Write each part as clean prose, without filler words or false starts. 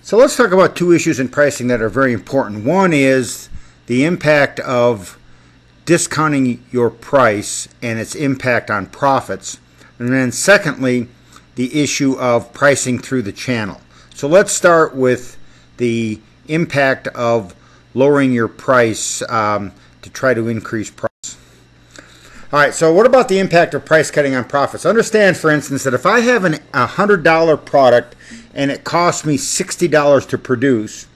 So let's talk about two issues in pricing that are very important. One is the impact of discounting your price and its impact on profits. And then secondly, the issue of pricing through the channel. So let's start with the impact of lowering your price to try to increase price. All right, so what about the impact of price cutting on profits? Understand, for instance, that if I have a $100 product and it costs me $60 to produce,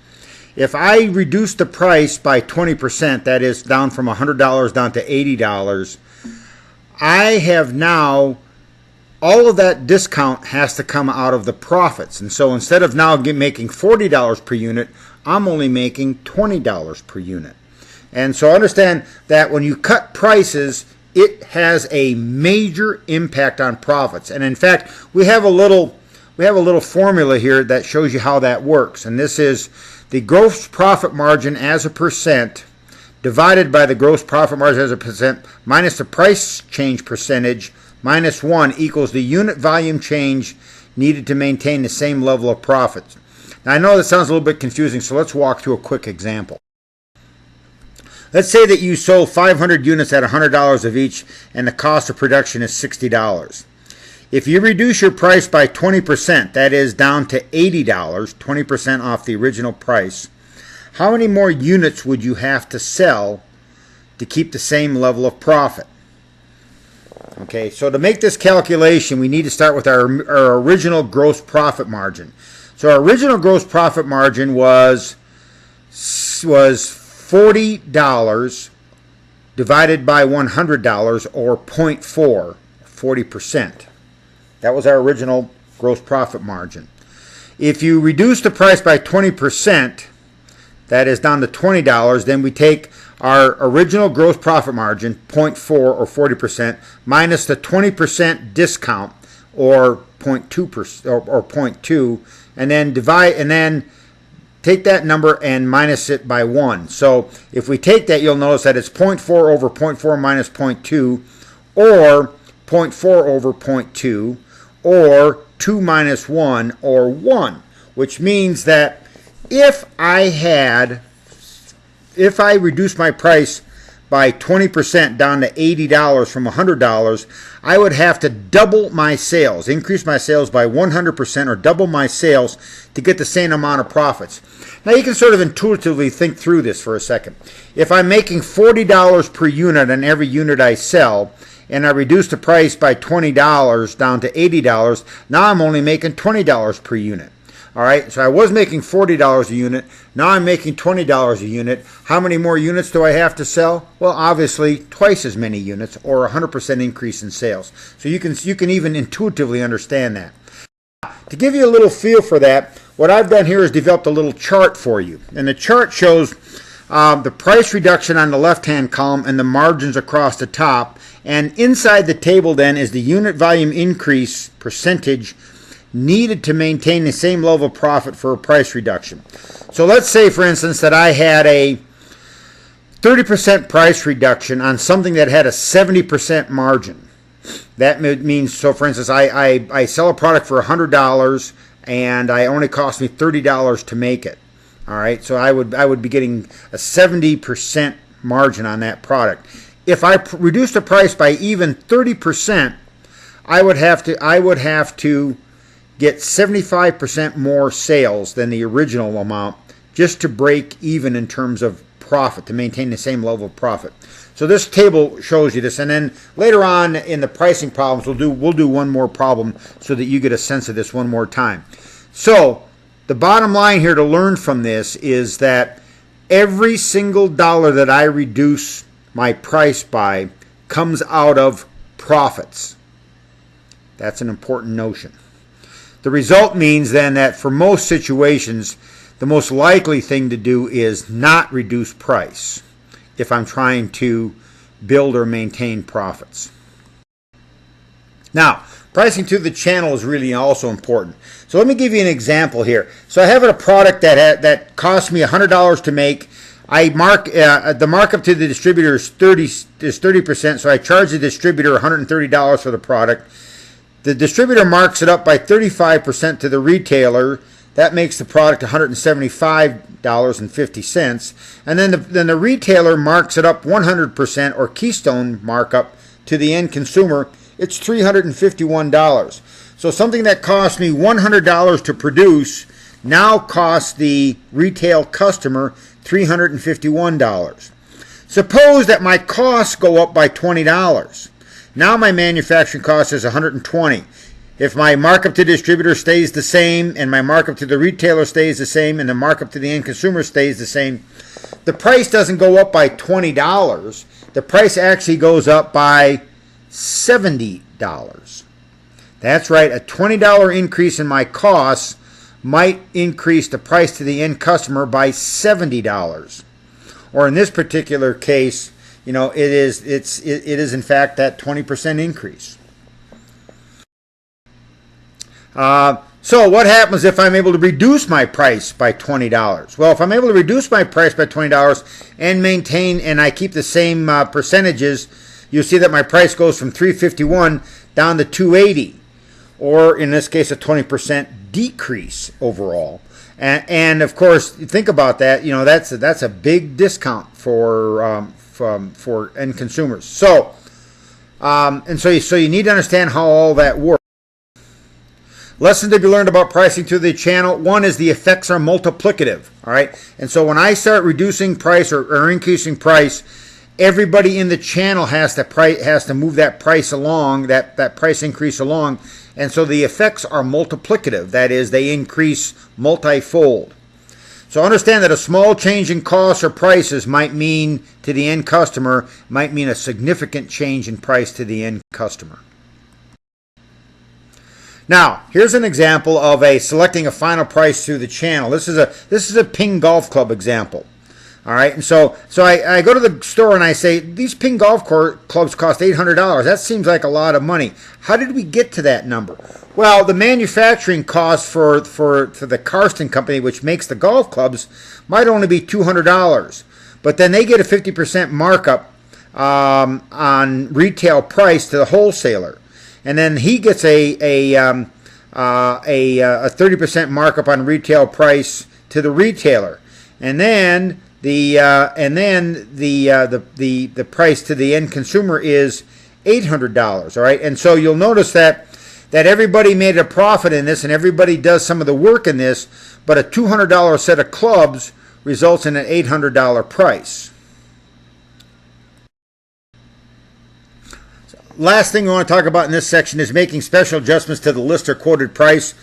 if I reduce the price by 20%, that is down from $100 down to $80, I have now, all of that discount has to come out of the profits. And so instead of now making $40 per unit, I'm only making $20 per unit. And so understand that when you cut prices, it has a major impact on profits. And in fact, we have a little formula here that shows you how that works. And this is the gross profit margin as a percent divided by the gross profit margin as a percent minus the price change percentage minus 1 equals the unit volume change needed to maintain the same level of profits. Now I know this sounds a little bit confusing, so let's walk through a quick example. Let's say that you sold 500 units at $100 of each and the cost of production is $60. If you reduce your price by 20%, that is down to $80, 20% off the original price, how many more units would you have to sell to keep the same level of profit? Okay, so to make this calculation, we need to start with our original gross profit margin. So our original gross profit margin was $40 divided by $100 or 0.4, 40%. That was our original gross profit margin. If you reduce the price by 20%, that is down to $20, then we take our original gross profit margin, 0.4 or 40%, minus the 20% discount or 0.2% or 0.2, and then take that number and minus it by 1. So if we take that, you'll notice that it's 0.4 over 0.4 minus 0.2, or 0.4 over 0.2, or 2 minus 1, or 1, which means that if I reduced my price by 20% down to $80 from $100, I would have to double my sales, increase my sales by 100% or double my sales to get the same amount of profits. Now you can sort of intuitively think through this for a second. If I'm making $40 per unit on every unit I sell, and I reduce the price by $20 down to $80, now I'm only making $20 per unit. All right, so I was making $40 a unit. Now I'm making $20 a unit. How many more units do I have to sell? Well, obviously, twice as many units, or 100% increase in sales. So you can even intuitively understand that. To give you a little feel for that, what I've done here is developed a little chart for you. And the chart shows the price reduction on the left-hand column and the margins across the top. And inside the table then is the unit volume increase percentage needed to maintain the same level of profit for a price reduction. So let's say, for instance, that I had a 30% price reduction on something that had a 70% margin. That means, so for instance, I sell a product for $100 and I only cost me $30 to make it. All right, so I would be getting a 70% margin on that product. If I reduce the price by even 30%, I would have to get 75% more sales than the original amount just to break even in terms of profit, to maintain the same level of profit. So this table shows you this, and then later on in the pricing problems, we'll do one more problem so that you get a sense of this one more time. So the bottom line here to learn from this is that every single dollar that I reduce my price by comes out of profits. That's an important notion. The result means then that for most situations, the most likely thing to do is not reduce price if I'm trying to build or maintain profits. Now, pricing through the channel is really also important. So let me give you an example here. So I have a product that cost me $100 to make. The markup to the distributor is 30%, so I charge the distributor $130 for the product. The distributor marks it up by 35% to the retailer, That makes the product $175.50. And then the retailer marks it up 100% or Keystone markup to the end consumer. It's $351. So something that cost me $100 to produce now costs the retail customer $351. Suppose that my costs go up by $20. Now my manufacturing cost is $120. If my markup to distributor stays the same and my markup to the retailer stays the same and the markup to the end consumer stays the same, the price doesn't go up by $20. The price actually goes up by $70. That's right, a $20 increase in my costs might increase the price to the end customer by $70. Or in this particular case, it is in fact that 20% increase. So what happens if I'm able to reduce my price by $20? Well, if I'm able to reduce my price by $20 and maintain and I keep the same percentages, you'll see that my price goes from $351 down to $280, or in this case a 20% decrease overall. And of course, think about that. That's a big discount for end consumers. So so you need to understand how all that works. Lessons to be learned about pricing through the channel. One is the effects are multiplicative. All right, and so when I start reducing price or increasing price, everybody in the channel has to move that price along, that price increase along, and so the effects are multiplicative. That is, they increase multifold. So understand that a small change in costs or prices might mean to the end customer might mean a significant change in price to the end customer. Now, here's an example of selecting a final price through the channel. This is a Ping golf club example. All right, and so I go to the store and I say, these Ping golf clubs cost $800. That seems like a lot of money. How did we get to that number? Well, the manufacturing cost for the Karsten company, which makes the golf clubs, might only be $200. But then they get a 50% markup on retail price to the wholesaler. And then he gets a 30% markup on retail price to the retailer, and then the price to the end consumer is $800. All right, and so you'll notice that everybody made a profit in this, and everybody does some of the work in this, but a $200 set of clubs results in an $800 price. Last thing we want to talk about in this section is making special adjustments to the list or quoted price.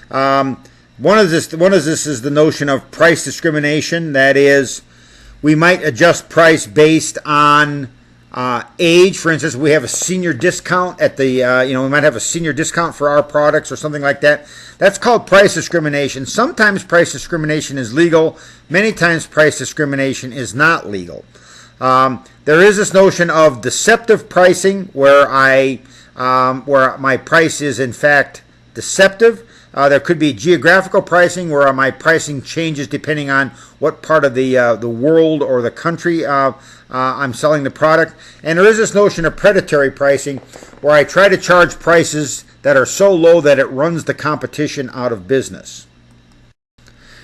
One of this is the notion of price discrimination. That is, we might adjust price based on age. For instance, we have a senior discount at the we might have a senior discount for our products or something like that. That's called price discrimination. Sometimes price discrimination is legal. Many times price discrimination is not legal. There is this notion of deceptive pricing, where where my price is in fact deceptive. There could be geographical pricing, where my pricing changes depending on what part of the world or the country I'm selling the product. And there is this notion of predatory pricing, where I try to charge prices that are so low that it runs the competition out of business.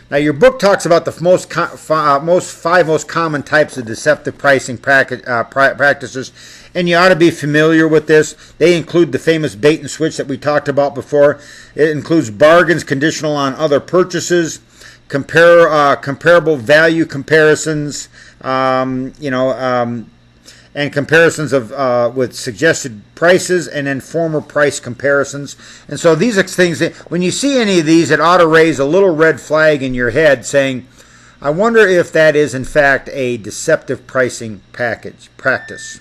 Now, your book talks about the five most common types of deceptive pricing practices, and you ought to be familiar with this. They include the famous bait and switch that we talked about before. It includes bargains conditional on other purchases, comparable value comparisons, and comparisons of with suggested prices, and then former price comparisons. And so these are things that, when you see any of these, it ought to raise a little red flag in your head saying, I wonder if that is in fact a deceptive pricing practice.